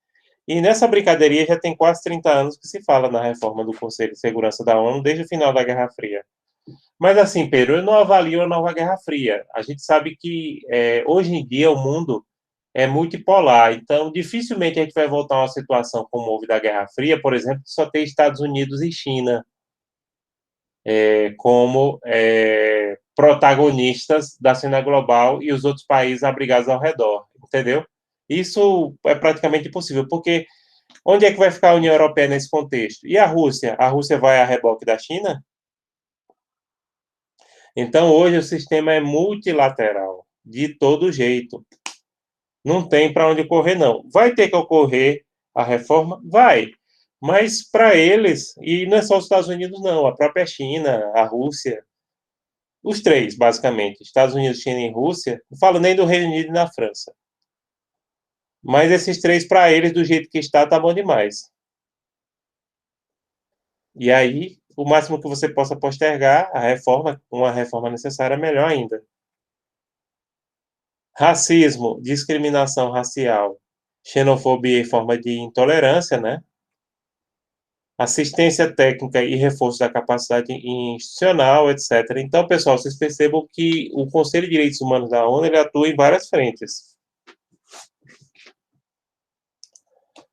E nessa brincadeirinha já tem quase 30 anos que se fala na reforma do Conselho de Segurança da ONU, desde o final da Guerra Fria. Mas assim, Pedro, eu não avalio a nova Guerra Fria. A gente sabe que hoje em dia o mundo é multipolar, então dificilmente a gente vai voltar a uma situação como houve da Guerra Fria, por exemplo, que só tem Estados Unidos e China como protagonistas da cena global e os outros países abrigados ao redor, entendeu? Isso é praticamente impossível, porque onde é que vai ficar a União Europeia nesse contexto? E a Rússia? A Rússia vai a reboque da China? Então, hoje o sistema é multilateral, de todo jeito. Não tem para onde correr, não. Vai ter que ocorrer a reforma? Vai. Mas para eles, e não é só os Estados Unidos, não, a própria China, a Rússia, os três, basicamente, Estados Unidos, China e Rússia, não falo nem do Reino Unido e da França. Mas esses três, para eles, do jeito que está, tá bom demais. E aí, o máximo que você possa postergar a reforma, uma reforma necessária, melhor ainda. Racismo, discriminação racial, xenofobia e forma de intolerância, né? Assistência técnica e reforço da capacidade institucional, etc. Então, pessoal, vocês percebam que o Conselho de Direitos Humanos da ONU ele atua em várias frentes.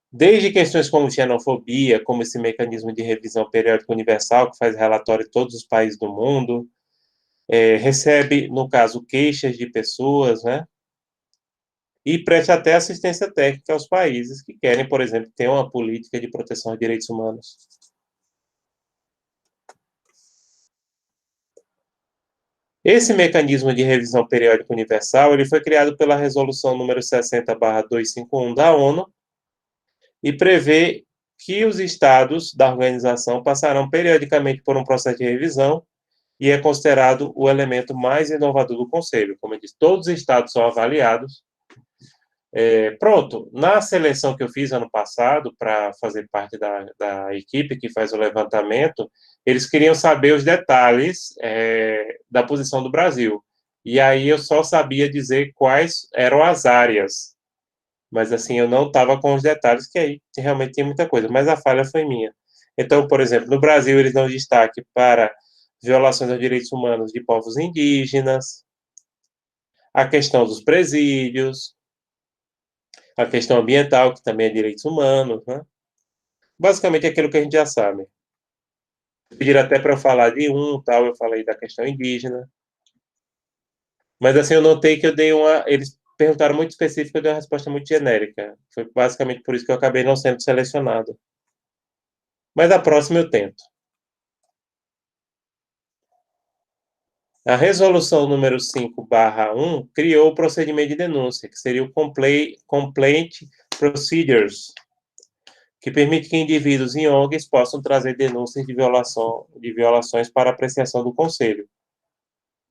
Desde questões como xenofobia, como esse mecanismo de revisão periódica universal, que faz relatório de todos os países do mundo, recebe, no caso, queixas de pessoas, né? E presta até assistência técnica aos países que querem, por exemplo, ter uma política de proteção aos direitos humanos. Esse mecanismo de revisão periódica universal ele foi criado pela Resolução número 60/251 da ONU e prevê que os estados da organização passarão periodicamente por um processo de revisão e é considerado o elemento mais inovador do Conselho. Como eu disse, todos os estados são avaliados. Pronto, na seleção que eu fiz ano passado para fazer parte da equipe que faz o levantamento, eles queriam saber os detalhes da posição do Brasil. E aí eu só sabia dizer quais eram as áreas. Mas assim, eu não estava com os detalhes, que aí realmente tem muita coisa. Mas a falha foi minha. Então, por exemplo, no Brasil eles dão destaque para violações aos direitos humanos de povos indígenas, a questão dos presídios, a questão ambiental, que também é direitos humanos, né? Basicamente é aquilo que a gente já sabe. Pediram até para eu falar de tal, eu falei da questão indígena. Mas assim, eu notei que eu dei uma. Eles perguntaram muito específico, eu dei uma resposta muito genérica. Foi basicamente por isso que eu acabei não sendo selecionado. Mas a próxima eu tento. A resolução número 5/1 criou o procedimento de denúncia, que seria o Complaint Procedures, que permite que indivíduos em ONGs possam trazer denúncias de violações para apreciação do Conselho.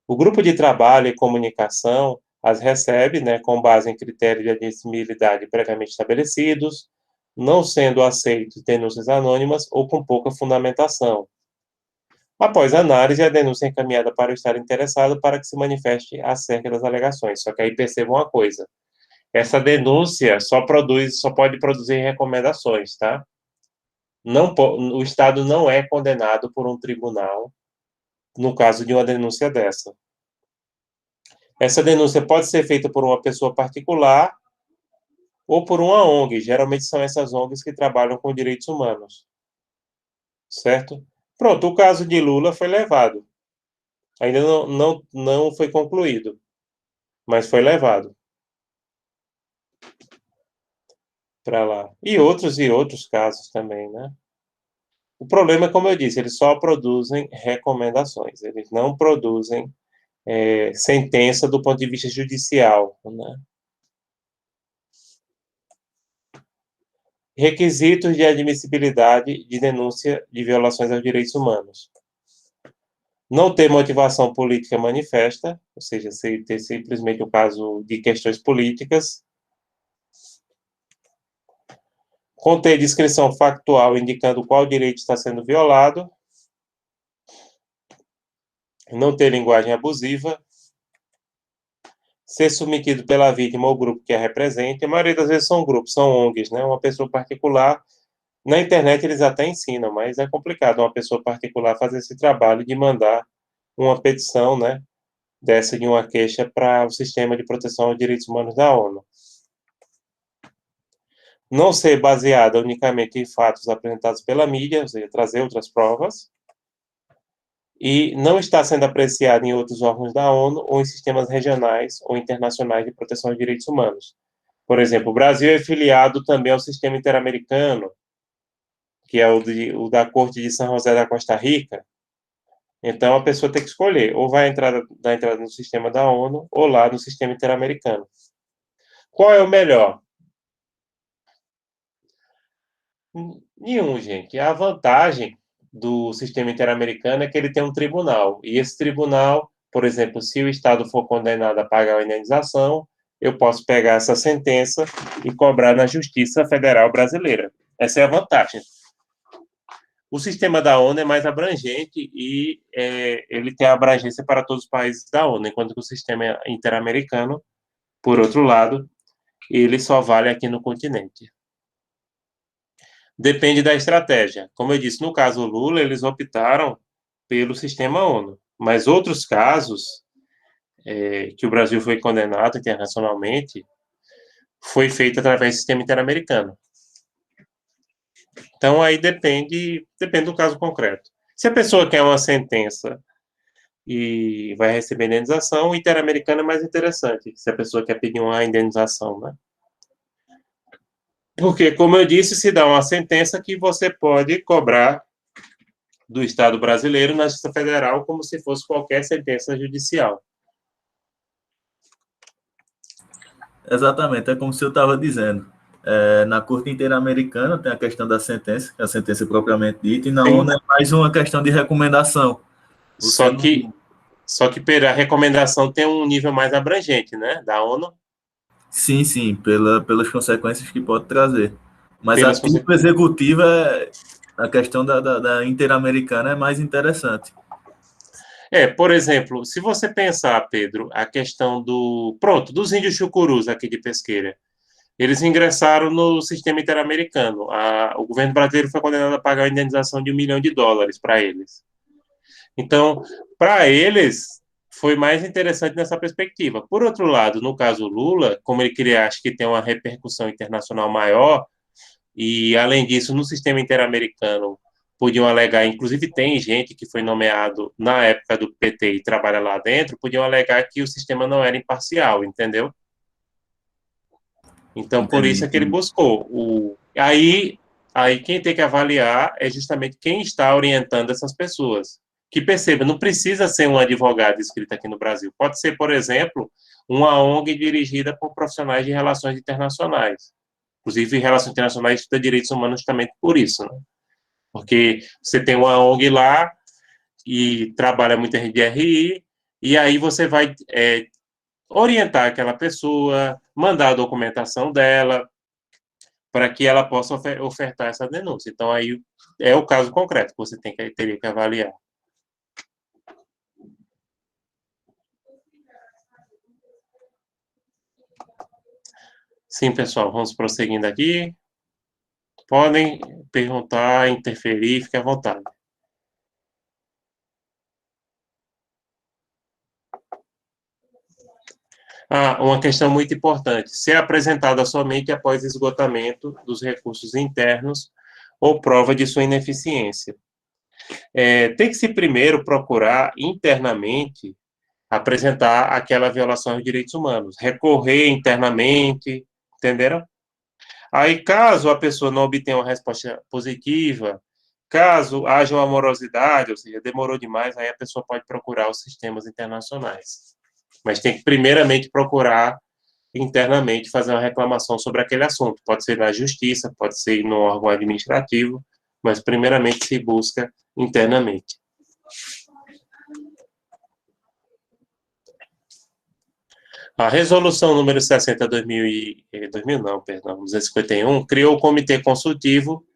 O grupo de trabalho e comunicação as recebe, né, com base em critérios de admissibilidade previamente estabelecidos, não sendo aceitos denúncias anônimas ou com pouca fundamentação. Após a análise, a denúncia é encaminhada para o Estado interessado para que se manifeste acerca das alegações. Só que aí perceba uma coisa: essa denúncia só pode produzir recomendações, tá? Não, o Estado não é condenado por um tribunal no caso de uma denúncia dessa. Essa denúncia pode ser feita por uma pessoa particular ou por uma ONG. Geralmente são essas ONGs que trabalham com direitos humanos. Certo? Pronto, o caso de Lula foi levado. Ainda não foi concluído, mas foi levado para lá. E outros casos também, né? O problema é, como eu disse, eles só produzem recomendações, eles não produzem sentença do ponto de vista judicial, né? Requisitos de admissibilidade de denúncia de violações aos direitos humanos. Não ter motivação política manifesta, ou seja, ter simplesmente o caso de questões políticas. Conter descrição factual indicando qual direito está sendo violado. Não ter linguagem abusiva. Ser submetido pela vítima ou grupo que a represente. A maioria das vezes são grupos, são ONGs, né? Uma pessoa particular. Na internet eles até ensinam, mas é complicado uma pessoa particular fazer esse trabalho de mandar uma petição, né? Dessa de uma queixa para o Sistema de Proteção aos Direitos Humanos da ONU. Não ser baseada unicamente em fatos apresentados pela mídia, ou seja, trazer outras provas. E não está sendo apreciado em outros órgãos da ONU ou em sistemas regionais ou internacionais de proteção aos direitos humanos. Por exemplo, o Brasil é filiado também ao Sistema Interamericano, que é o da Corte de São José da Costa Rica. Então, a pessoa tem que escolher, ou vai dar entrada no sistema da ONU, ou lá no Sistema Interamericano. Qual é o melhor? Nenhum, gente. A vantagem do sistema interamericano é que ele tem um tribunal. E esse tribunal, por exemplo, se o Estado for condenado a pagar a indenização, eu posso pegar essa sentença e cobrar na Justiça Federal Brasileira. Essa é a vantagem. O sistema da ONU é mais abrangente e ele tem abrangência para todos os países da ONU, enquanto que o sistema interamericano, por outro lado, ele só vale aqui no continente. Depende da estratégia. Como eu disse, no caso Lula, eles optaram pelo sistema ONU. Mas outros casos que o Brasil foi condenado internacionalmente foi feito através do sistema interamericano. Então, aí depende do caso concreto. Se a pessoa quer uma sentença e vai receber indenização. O interamericano é mais interessante, se a pessoa quer pedir uma indenização, né? Porque, como eu disse, se dá uma sentença que você pode cobrar do Estado brasileiro na Justiça Federal como se fosse qualquer sentença judicial. Exatamente, é como se eu estava dizendo. Na Corte Interamericana tem a questão da sentença, a sentença propriamente dita, e na Sim. ONU é mais uma questão de recomendação. Você Só que a recomendação tem um nível mais abrangente, né, da ONU. Sim, sim, pelas consequências que pode trazer. Mas a Pelas título executiva, a questão da Interamericana é mais interessante. Por exemplo, se você pensar, Pedro, a questão dos índios chucurus aqui de Pesqueira, eles ingressaram no sistema interamericano. O governo brasileiro foi condenado a pagar uma indenização de US$ 1 milhão para eles. Então, para eles, foi mais interessante nessa perspectiva. Por outro lado, no caso Lula, como ele queria, acho que tem uma repercussão internacional maior, e além disso, no sistema interamericano, podiam alegar, inclusive tem gente que foi nomeado na época do PT e trabalha lá dentro, podiam alegar que o sistema não era imparcial, entendeu? Então, por isso é que ele buscou. Aí quem tem que avaliar é justamente quem está orientando essas pessoas. Que perceba, não precisa ser um advogado escrito aqui no Brasil. Pode ser, por exemplo, uma ONG dirigida por profissionais de relações internacionais. Inclusive, relações internacionais estuda direitos humanos justamente por isso, né? Porque você tem uma ONG lá e trabalha muita gente de RI, e aí você vai orientar aquela pessoa, mandar a documentação dela, para que ela possa ofertar essa denúncia. Então, aí é o caso concreto que você teria que avaliar. Sim, pessoal, vamos prosseguindo aqui. Podem perguntar, interferir, fique à vontade. Uma questão muito importante. Ser apresentada somente após esgotamento dos recursos internos ou prova de sua ineficiência. Tem que se primeiro procurar internamente apresentar aquela violação aos direitos humanos, recorrer internamente, entenderam? Aí, caso a pessoa não obtenha uma resposta positiva, caso haja uma morosidade, ou seja, demorou demais, aí a pessoa pode procurar os sistemas internacionais. Mas tem que primeiramente procurar internamente fazer uma reclamação sobre aquele assunto. Pode ser na justiça, pode ser no órgão administrativo, mas primeiramente se busca internamente. A resolução número 60 251 criou o comitê consultivo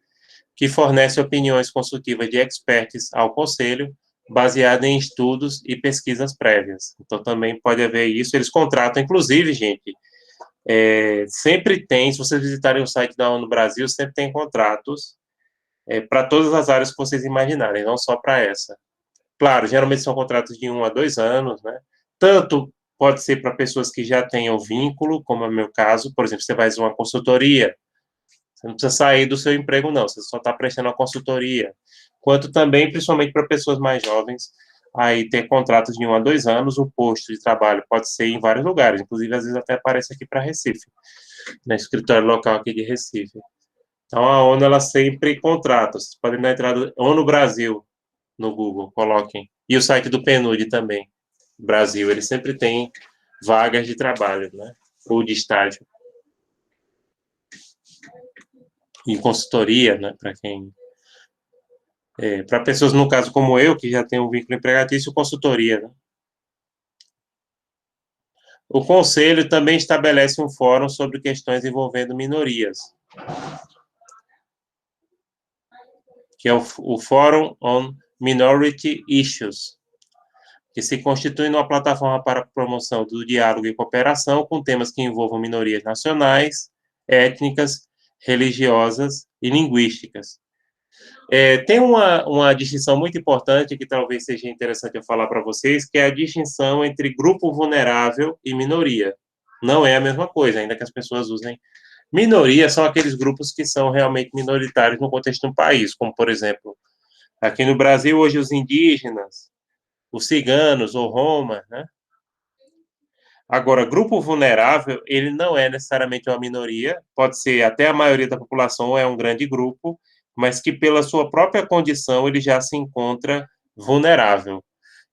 que fornece opiniões consultivas de experts ao conselho, baseada em estudos e pesquisas prévias. Então, também pode haver isso. Eles contratam, inclusive, gente, sempre tem, se vocês visitarem o site da ONU Brasil, sempre tem contratos para todas as áreas que vocês imaginarem, não só para essa. Claro, geralmente são contratos de 1 a 2 anos, né? Tanto pode ser para pessoas que já tenham vínculo, como é o meu caso, por exemplo, você vai fazer uma consultoria, você não precisa sair do seu emprego, não, você só está prestando a consultoria. Quanto também, principalmente para pessoas mais jovens, aí ter contratos de 1 a 2 anos, o posto de trabalho pode ser em vários lugares, inclusive às vezes até aparece aqui para Recife, no escritório local aqui de Recife. Então, a ONU, ela sempre contrata, vocês podem dar entrada ONU Brasil no Google, coloquem. E o site do PNUD também, Brasil, ele sempre tem vagas de trabalho, né? Ou de estágio. Em consultoria, né? Para quem... para pessoas, no caso, como eu, que já tem um vínculo empregatício, consultoria, né? O Conselho também estabelece um fórum sobre questões envolvendo minorias, que é o Fórum on Minority Issues, que se constitui numa plataforma para promoção do diálogo e cooperação com temas que envolvam minorias nacionais, étnicas, religiosas e linguísticas. Tem uma distinção muito importante que talvez seja interessante eu falar para vocês, que é a distinção entre grupo vulnerável e minoria. Não é a mesma coisa, ainda que as pessoas usem. Minoria são aqueles grupos que são realmente minoritários no contexto de um país, como, por exemplo, aqui no Brasil, hoje, os indígenas, os ciganos ou Roma, né? Agora, grupo vulnerável, ele não é necessariamente uma minoria, pode ser até a maioria da população ou é um grande grupo, mas que pela sua própria condição ele já se encontra vulnerável.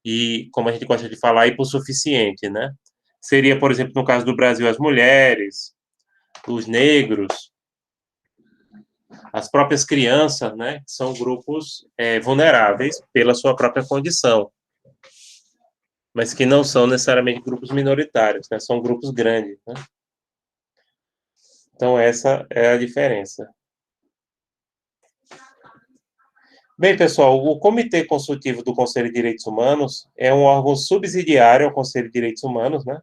E, como a gente gosta de falar, hipossuficiente, né? Seria, por exemplo, no caso do Brasil, as mulheres, os negros, as próprias crianças, né? São grupos vulneráveis pela sua própria condição, mas que não são necessariamente grupos minoritários, né? São grupos grandes, né? Então, essa é a diferença. Bem, pessoal, o Comitê Consultivo do Conselho de Direitos Humanos é um órgão subsidiário ao Conselho de Direitos Humanos, né?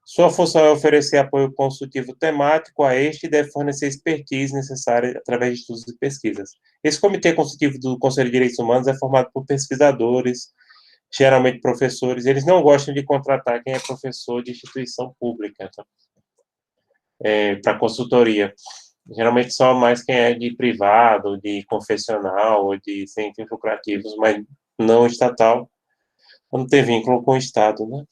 Sua função é oferecer apoio consultivo temático a este e deve fornecer expertise necessária através de estudos e pesquisas. Esse Comitê Consultivo do Conselho de Direitos Humanos é formado por pesquisadores, geralmente professores. Eles não gostam de contratar quem é professor de instituição pública, tá? Para consultoria. Geralmente só mais quem é de privado, de confessional, ou de sem fins lucrativos, mas não estatal, não tem vínculo com o Estado, né?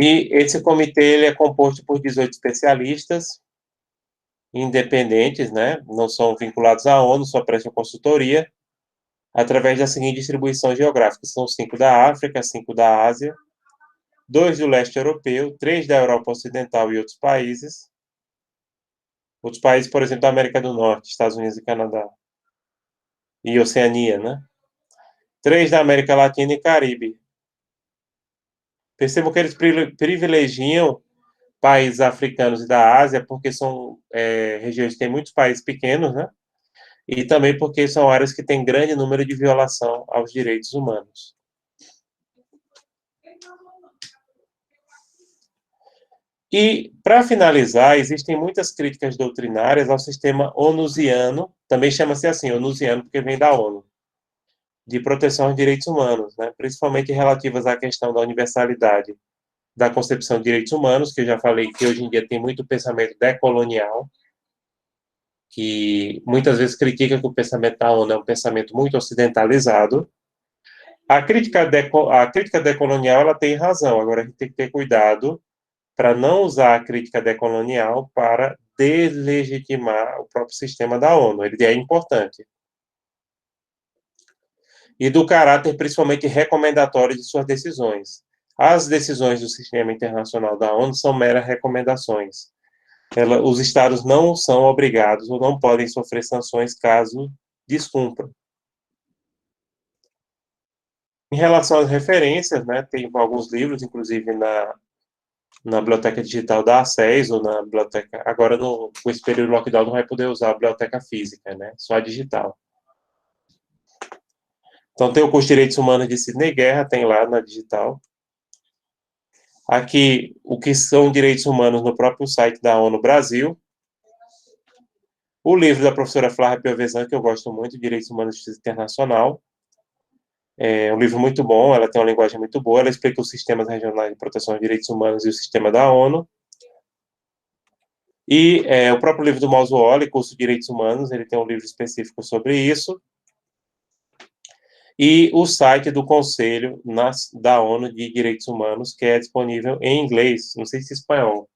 E esse comitê ele é composto por 18 especialistas independentes, né? Não são vinculados à ONU, só prestam consultoria, através da seguinte distribuição geográfica. São 5 da África, 5 da Ásia, 2 do leste europeu, 3 da Europa Ocidental e outros países. Outros países, por exemplo, da América do Norte, Estados Unidos e Canadá. E Oceania, né? 3 da América Latina e Caribe. Percebam que eles privilegiam países africanos e da Ásia, porque são regiões que têm muitos países pequenos, né? E também porque são áreas que têm grande número de violação aos direitos humanos. E, para finalizar, existem muitas críticas doutrinárias ao sistema onusiano, também chama-se assim, onusiano, porque vem da ONU, de proteção aos direitos humanos, né? Principalmente relativas à questão da universalidade da concepção de direitos humanos, que eu já falei que hoje em dia tem muito pensamento decolonial, que muitas vezes critica que o pensamento da ONU é um pensamento muito ocidentalizado. A crítica decolonial ela tem razão, agora a gente tem que ter cuidado para não usar a crítica decolonial para deslegitimar o próprio sistema da ONU. Ele é importante. E do caráter principalmente recomendatório de suas decisões. As decisões do sistema internacional da ONU são meras recomendações. Os estados não são obrigados ou não podem sofrer sanções caso descumpram. Em relação às referências, né, tem alguns livros, inclusive na biblioteca digital da ACES, ou na biblioteca... Agora, com esse período de lockdown, não vai poder usar a biblioteca física, né, só a digital. Então, tem o curso de Direitos Humanos de Sidney Guerra, tem lá na digital. Aqui, o que são direitos humanos no próprio site da ONU Brasil. O livro da professora Flávia Piovesan, que eu gosto muito, Direitos Humanos e Justiça Internacional. É um livro muito bom, ela tem uma linguagem muito boa, ela explica os sistemas regionais de proteção aos direitos humanos e o sistema da ONU. E o próprio livro do Mauzuoli, Curso de Direitos Humanos, ele tem um livro específico sobre isso. E o site do Conselho da ONU de Direitos Humanos, que é disponível em inglês, não sei se espanhol,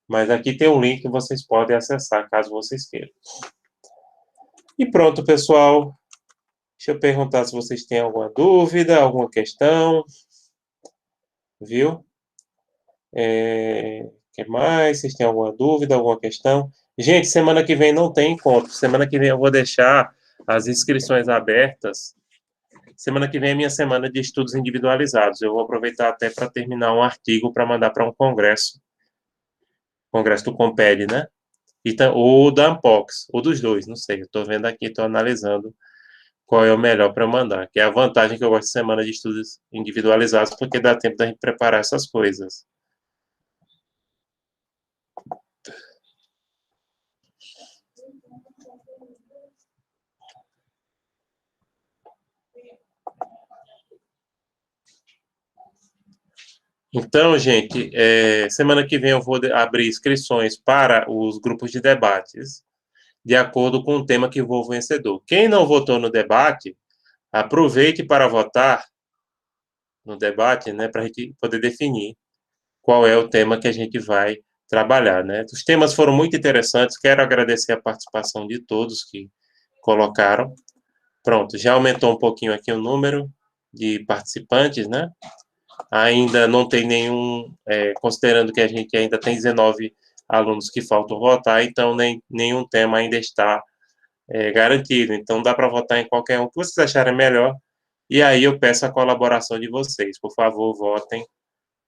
mas aqui tem um link que vocês podem acessar, caso vocês queiram. E pronto, pessoal. Deixa eu perguntar se vocês têm alguma dúvida, alguma questão. Viu? Que mais? Vocês têm alguma dúvida, alguma questão? Gente, semana que vem não tem encontro. Semana que vem eu vou deixar as inscrições abertas. Semana que vem é minha semana de estudos individualizados. Eu vou aproveitar até para terminar um artigo para mandar para um congresso. Congresso do Comped, né? Ou da Ampox, ou dos dois, não sei. Estou vendo aqui, estou analisando qual é o melhor para mandar. Que é a vantagem que eu gosto de semana de estudos individualizados, porque dá tempo da gente preparar essas coisas. Então, gente, semana que vem eu vou abrir inscrições para os grupos de debates, de acordo com o tema que vou vencedor. Quem não votou no debate, aproveite para votar no debate, né, para a gente poder definir qual é o tema que a gente vai trabalhar, né? Os temas foram muito interessantes, quero agradecer a participação de todos que colocaram. Pronto, já aumentou um pouquinho aqui o número de participantes, né? Ainda não tem nenhum, considerando que a gente ainda tem 19 alunos que faltam votar, então nenhum tema ainda está garantido. Então dá para votar em qualquer um que vocês acharem melhor. E aí eu peço a colaboração de vocês. Por favor, votem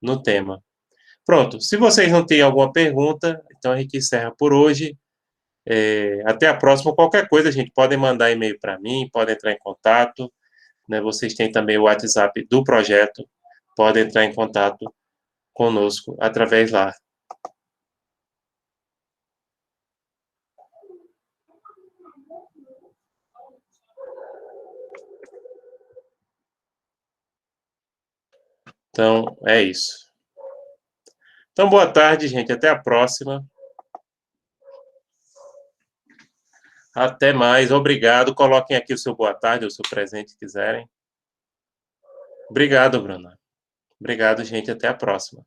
no tema. Pronto, se vocês não têm alguma pergunta, então a gente encerra por hoje. Até a próxima. Qualquer coisa, a gente pode mandar e-mail para mim, pode entrar em contato. Né? Vocês têm também o WhatsApp do projeto, podem entrar em contato conosco através lá. Então, é isso. Então, boa tarde, gente. Até a próxima. Até mais. Obrigado. Coloquem aqui o seu boa tarde, o seu presente, se quiserem. Obrigado, Bruna. Obrigado, gente. Até a próxima.